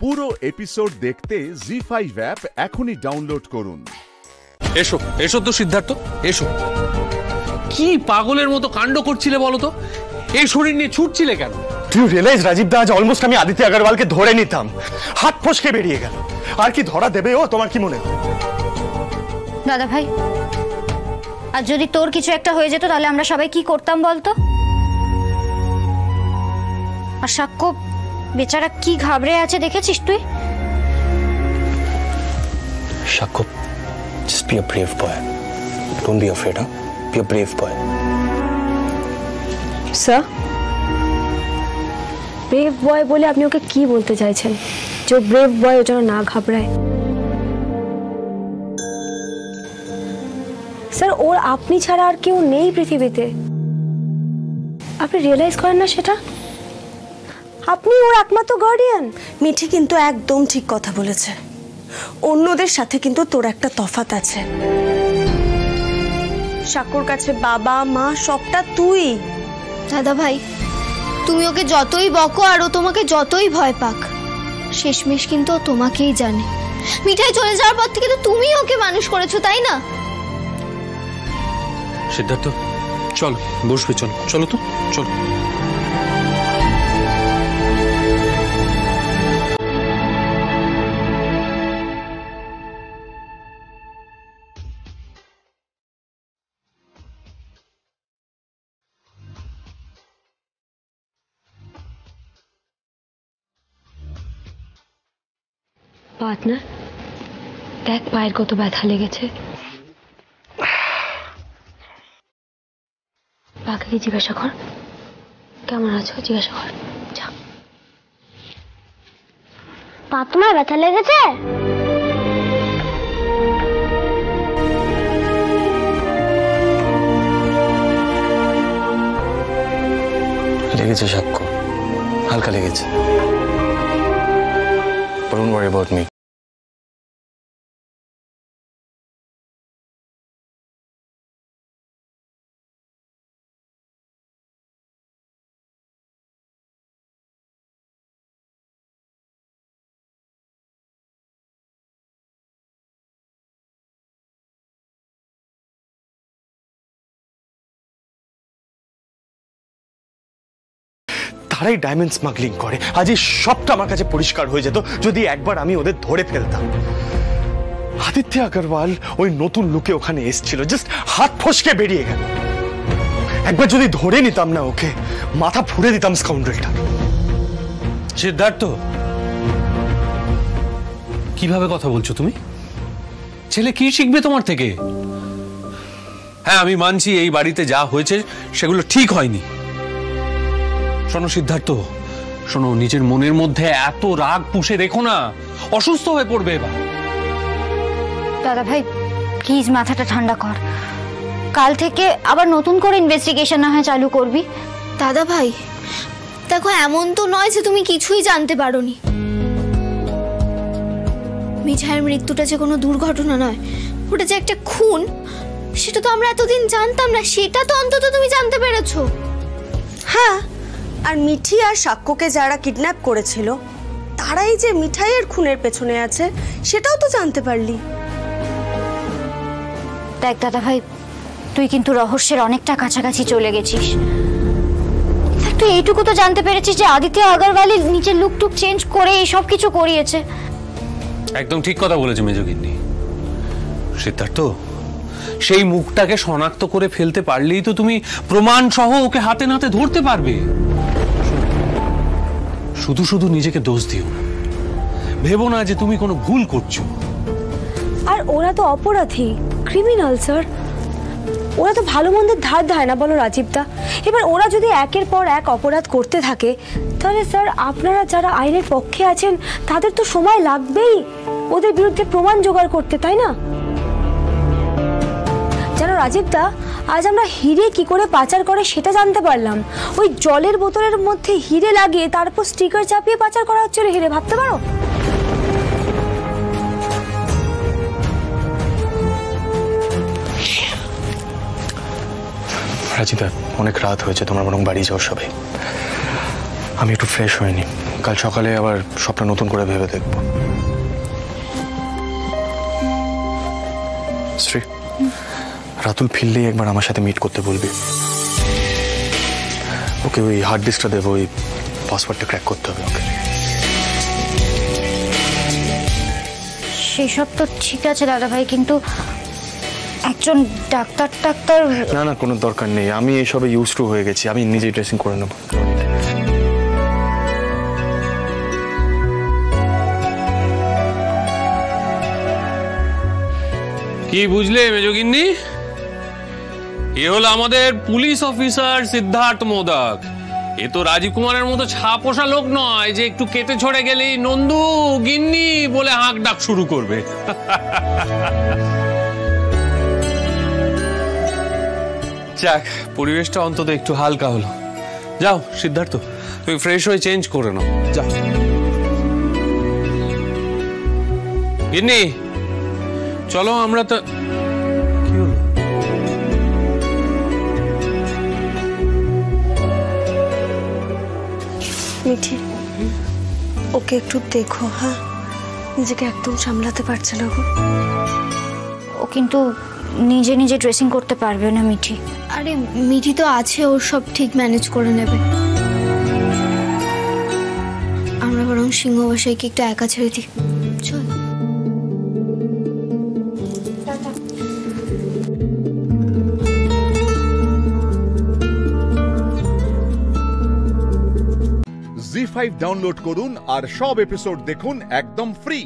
পুরো এপিসোড দেখতে জি5 অ্যাপ এখনই ডাউনলোড করুন। এসো এসো তো সিদ্ধার্থ, এসো। কি পাগলের মতো কাণ্ড করছিলে বলো তো? এই শরীর নিয়ে ছুটছিলে কেন? তুই রিয়েলাইজ রাজীব দা, আজ অলমোস্ট আমি আদিত্য আগরওয়ালকে ধরে নিতাম, হাত ফসকে বেরিয়ে গেল। আর কি ধরা দেবে ও, তোমার কি মনে হয়? দাদা ভাই, আর যদি তোর কিছু একটা হয়ে যেত তাহলে আমরা সবাই কি করতাম বলতো? আর সাক্ষ্য বেচারা কি ঘাবড়ে আছে দেখেছিস তুই? সাক্ষ্য, just be a brave boy. Don't be afraid, huh? Be a brave boy. Sir, brave বয় বলে আপনি ওকে কি বলতে চাইছেন? যে ব্রেভ বয় ও যেন না ঘাবড়ায়। স্যার, ওর আপনি ছাড়া আর কেউ নেই পৃথিবীতে। আপনি রিয়েলাইজ করেন না সেটা? আপনি ওর একমাত্র গার্ডিয়ান। মিঠি কিন্তু একদম ঠিক কথা বলেছে। অন্যদের সাথে কিন্তু তোর একটা তফাৎ আছে। সাক্ষ্যর কাছে বাবা মা সবটা তুই। দাদা ভাই, তুমি ওকে যতই বকো আর ও তোমাকে যতই ভয় পাক, শেষমেশ কিন্তু ও তোমাকেই জানে। মিঠাই চলে যাওয়ার পর থেকে তো তুমি ওকে মানুষ করেছো, তাই না? সিদ্ধার্থ চলো, বসবে, চলো চলো তো, চলো। পার্টনার, দেখ পায়ের কত ব্যথা লেগেছে। পাকে জিজ্ঞাসা কর কেমন আছো, জিজ্ঞাসা কর। যা। পা তোমার ব্যথা লেগেছে? লেগেছে সাক্ষ্য, হালকা লেগেছে। Don't worry about me. তারাই ডায়মন্ড স্মাগলিং করে। আজ এই সবটা আমার কাছে পরিষ্কার হয়ে যেত যদি একবার আমি ওদের ধরে ফেলতাম। আদিত্য আগরওয়াল ওই নতুন লুকে ওখানে এসেছিল, জাস্ট হাত ফসকে বেরিয়ে গেল। একবার যদি ধরে নিতাম না ওকে, মাথা ফুড়ে দিতাম স্কাউন্ডারটা। সিদ্ধার্থ, কিভাবে কথা বলছো তুমি? ছেলে কি শিখবে তোমার থেকে? হ্যাঁ, আমি মানছি এই বাড়িতে যা হয়েছে সেগুলো ঠিক হয়নি। শোনো সিদ্ধার্থ, শোনো, নিজের মনের মধ্যে এত রাগ পুষে রেখো না, অসুস্থ হয়ে পড়বে এবার। দাদা ভাই প্লিজ মাথাটা ঠান্ডা কর। কাল থেকে আবার নতুন করে ইনভেস্টিগেশন না হয় চালু করবি। দাদা ভাই দেখো, এমন তো নয় যে তুমি কিছুই জানতে পারোনি। মিঠাইয়ের মৃত্যুটা যে কোনো দুর্ঘটনা নয়, ওটা যে একটা খুন, সেটা তো আমরা এতদিন জানতাম না। সেটা তো অন্তত তুমি জানতে পেরেছো। হ্যাঁ, আর মিঠি আর সাক্ষ্যকে যারা কিডন্যাপ করেছিল তারাই যে মিঠাইয়ের খুনের পেছনে আছে সেটাও তো জানতে পারলি। দেখ দাদা ভাই, তুই কিন্তু রহস্যের অনেকটা কাছাকাছি চলে গেছিস। তুই এইটুকু তো জানতে পেরেছিস যে আদিত্য আগরওয়ালি নিচের লুকটুক চেঞ্জ করে এই সব কিছু করিয়েছে। একদম ঠিক কথা বলেছে মেজগিন্নি। সিদ্ধার্থ, সেই মুখটাকে শনাক্ত করে ফেলতে পারলেই তো তুমি প্রমাণ সহ ওকে হাতে নাতে ধরতে পারবে। শুধু শুধু নিজেকে দোষ দিও না, ভেবো না যে তুমি কোনো ভুল করছো। আর ওরা তো অপরাধী, ক্রিমিনাল স্যার। ওরা তো ভালো মন্দের ধার ধায় না, বলো রাজীবদা? এবার ওরা যদি একের পর এক অপরাধ করতে থাকে তাহলে স্যার আপনারা যারা আইনের পক্ষে আছেন তাদের তো সময় লাগবেই ওদের বিরুদ্ধে প্রমাণ জোগাড় করতে, তাই না? জানো রাজীবদা, আজ আমরা হিরে কি করে পাচার করে সেটা জানতে পারলাম। ওই জলের বোতলের মধ্যে হিরে লাগিয়ে তারপর স্টিকার চাপিয়ে পাচার করা হচ্ছিল হিরে, ভাবতে পারো? রাজিদা, অনেক রাত হয়েছে, তোমরা বরং বাড়ি যাও সবাই। আমি একটু ফ্রেশ হয়ে নি, কাল সকালে আবার সবটা নতুন করে ভেবে দেখব। শ্রী, রাতুল ফিরলেই একবার আমার সাথে মিট করতে বলবি। ওকে ওই হার্ড ডিস্কটা দেবো, ওই পাসওয়ার্ডটা ক্র্যাক করতে হবে ওকে। সেসব তো ঠিক আছে দাদা ভাই, কিন্তু একজন ডাক্তার না না, কোনো দরকার নেই, আমি এইসবে ইউজ টু হয়ে গেছি, আমি নিজেই ড্রেসিং করে নেব। কি বুঝলে মেজগিন্নি? এ হলো আমাদের পুলিশ অফিসার সিদ্ধার্থ মোদক। এ তো রাজীব কুমারের মতো ছাপোষা লোক নয় যে একটু কেটে ছড়ে গেলেই নন্দু গিন্নি বলে হাঁক ডাক শুরু করবে। যাক, পরিবেশটা অন্তত একটু হালকা হলো। যাও সিদ্ধার্থ, তুমি ফ্রেশ হয়ে চেঞ্জ করে নাও, যাও। গিন্নি চলো, আমরা তো কি হলো? মিঠি, ওকে একটু দেখো। হ্যাঁ, নিজেকে একদম সামলাতে পারছে না গো। ও কিন্তু নিজে নিজে ড্রেসিং করতে পারবে না মিঠি। আরে মিঠি তো আছে, ওর সব ঠিক ম্যানেজ করে নেবে। আমরা বরং সিংহবাসাইকে একটু একা ছেড়ে দিই, চল। জি5 ডাউনলোড করুন আর সব এপিসোড দেখুন একদম ফ্রি।